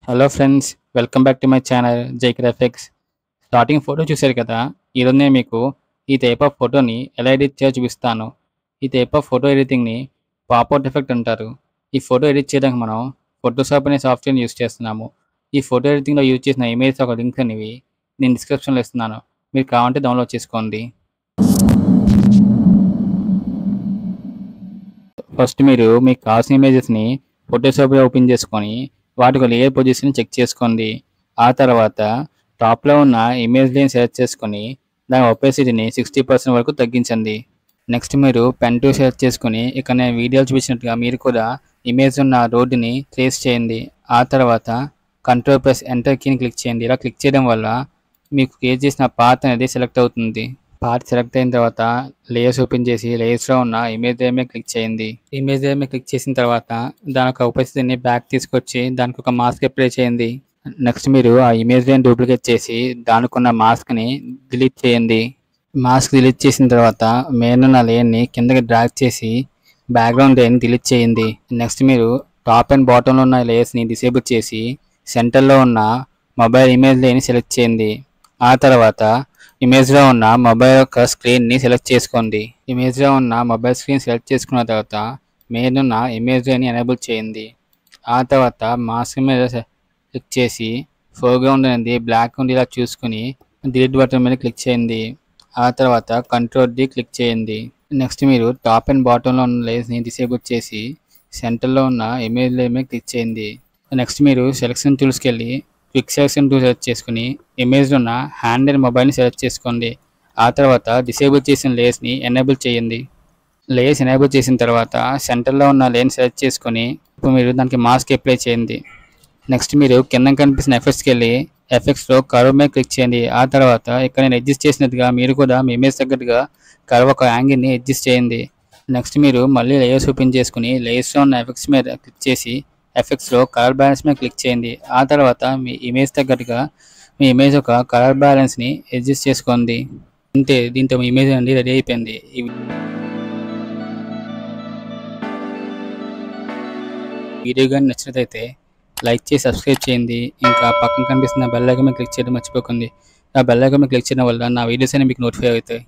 Hello friends, welcome back to my channel జై graphics. Starting photo చూశారు కదా. ఈరోజు నేను మీకు ఈ టైప్ ఆఫ్ ఫోటోని ఎలా ఎడిట్ చేయాలో చూపిస్తాను. ఈ type of photo ఎడిటింగ్ని pop out effect అంటారు. ఈ ఫోటో ఎడిట్ చేయడానికి మనం ఫోటోషాప్ అనే సాఫ్ట్వేర్ని యూజ్ చేస్తున్నాము. ఈ ఫోటో ఎడిటింగ్లో యూజ్ చేసిన ఇమేజ్ ఒక లింక్ అనేవి నేను డిస్క్రిప్షన్లో ఇస్తున్నాను. మీరు కావాలంటే డౌన్లోడ్ చేసుకోండి. ఫస్ట్ మీరు మీకు కావాల్సిన ఇమేజెస్ని ఫోటోషాప్లో ఓపెన్ చేసుకొని వాటికి లేయర్ పొజిషన్ చెక్ చేసుకోండి. ఆ తర్వాత టాప్లో ఉన్న ఇమేజ్ లేని సెలెక్ట్ చేసుకొని దాని ఒపెసిటీని 60% వరకు తగ్గించండి. నెక్స్ట్ మీరు పెన్ టూల్ సెలెక్ట్ చేసుకొని ఇక్కడ నేను వీడియోలు చూపించినట్టుగా మీరు కూడా ఇమేజ్ ఉన్న రోడ్డుని ట్రేస్ చేయండి. ఆ తర్వాత కంట్రోల్+ ఎంటర్ కీని క్లిక్ చేయండి. ఇలా క్లిక్ చేయడం వల్ల మీకు క్రియేట్ చేసిన పాత్ అనేది సెలెక్ట్ అవుతుంది. పార్ట్ సెలెక్ట్ అయిన తర్వాత లేయర్స్ ఓపెన్ చేసి లేయర్స్లో ఉన్న ఇమేజ్ లేయర్ మీద క్లిక్ చేయండి. ఇమేజ్ లేయర్ మీద క్లిక్ చేసిన తర్వాత దాని ఒక ఒపెసిటీని బ్యాక్ తీసుకొచ్చి దానికి ఒక మాస్క్ అప్లై చేయండి. నెక్స్ట్ మీరు ఆ ఇమేజ్ లేయర్ని డూప్లికేట్ చేసి దానికి ఉన్న మాస్క్ని డిలీట్ చేయండి. మాస్క్ డిలీట్ చేసిన తర్వాత మెయిన్ ఉన్న లేయర్ని కిందకి డ్రాగ్ చేసి బ్యాక్గ్రౌండ్ లేయర్ని డిలీట్ చేయండి. నెక్స్ట్ మీరు టాప్ అండ్ బాటంలో ఉన్న లేయర్స్ని డిసేబుల్ చేసి సెంటర్లో ఉన్న మొబైల్ ఇమేజ్ లేయర్ని సెలెక్ట్ చేయండి. ఆ తర్వాత ఇమేజ్లో ఉన్న మొబైల్ యొక్క స్క్రీన్ని సెలెక్ట్ చేసుకోండి. ఇమేజ్లో ఉన్న మొబైల్ స్క్రీన్ సెలెక్ట్ చేసుకున్న తర్వాత మెయిన్ ఉన్న ఇమేజ్ లేయర్ని ఎనేబుల్ చేయండి. ఆ తర్వాత మాస్క్ మీద క్లిక్ చేసి ఫోర్గ్రౌండ్ అనేది బ్లాక్ ఉండేలా చూసుకుని డిలీట్ బటన్ మీద క్లిక్ చేయండి. ఆ తర్వాత కంట్రోల్+D క్లిక్ చేయండి. నెక్స్ట్ మీరు టాప్ అండ్ బాటంలో ఉన్న లేయర్స్ని డిసేబుల్ చేసి సెంటర్లో ఉన్న ఇమేజ్ లేయర్ మీద క్లిక్ చేయండి. నెక్స్ట్ మీరు సెలెక్షన్ టూల్స్కి వెళ్ళి క్విక్ సెలెక్షన్ టూల్ సెలెక్ట్ చేసుకుని ఇమేజ్లో ఉన్న హ్యాండ్ అండ్ మొబైల్ని సెలెక్ట్ చేసుకోండి. ఆ తర్వాత డిసేబుల్ చేసిన లేయర్స్ని ఎనేబుల్ చేయండి. లేయర్స్ ఎనేబుల్ చేసిన తర్వాత సెంటర్లో ఉన్న లేయర్ని సెలెక్ట్ చేసుకొని ఇప్పుడు మీరు దానికి మాస్క్ అప్లై చేయండి. నెక్స్ట్ మీరు కింద కనిపిస్తున్న ఎఫెక్ట్స్కి వెళ్ళి ఎఫెక్ట్స్లో కర్వ్ మీద క్లిక్ చేయండి. ఆ తర్వాత ఇక్కడ నేను అడ్జస్ట్ చేసినట్టుగా మీరు కూడా మీ ఇమేజ్ తగ్గట్టుగా కర్వ్ ఒక యాంగిల్ని అడ్జస్ట్ చేయండి. నెక్స్ట్ మీరు మళ్ళీ లేయర్స్ ఓపెన్ చేసుకుని లేయర్స్లో ఉన్న ఎఫెక్ట్స్ మీద క్లిక్ చేసి ఎఫెక్ట్స్లో కలర్ బ్యాలెన్స్ మీద క్లిక్ చేయండి. ఆ తర్వాత మీ ఇమేజ్ తగ్గట్టుగా మీ ఇమేజ్ యొక్క కలర్ బ్యాలెన్స్ని అడ్జస్ట్ చేసుకోండి. అంతే, దీంతో మీ ఇమేజ్ అనేది రెడీ అయిపోయింది. వీడియో కానీ నచ్చినట్లయితే లైక్ చేసి సబ్స్క్రైబ్ చేయండి. ఇంకా పక్కన కనిపిస్తున్న బెల్ ఐకాన్ మీద క్లిక్ చేయడం మర్చిపోకండి. ఆ బెల్ ఐకాన్ మీద క్లిక్ చేయడం వల్ల నా వీడియోస్ అనేవి మీకు నోటిఫై అవుతాయి.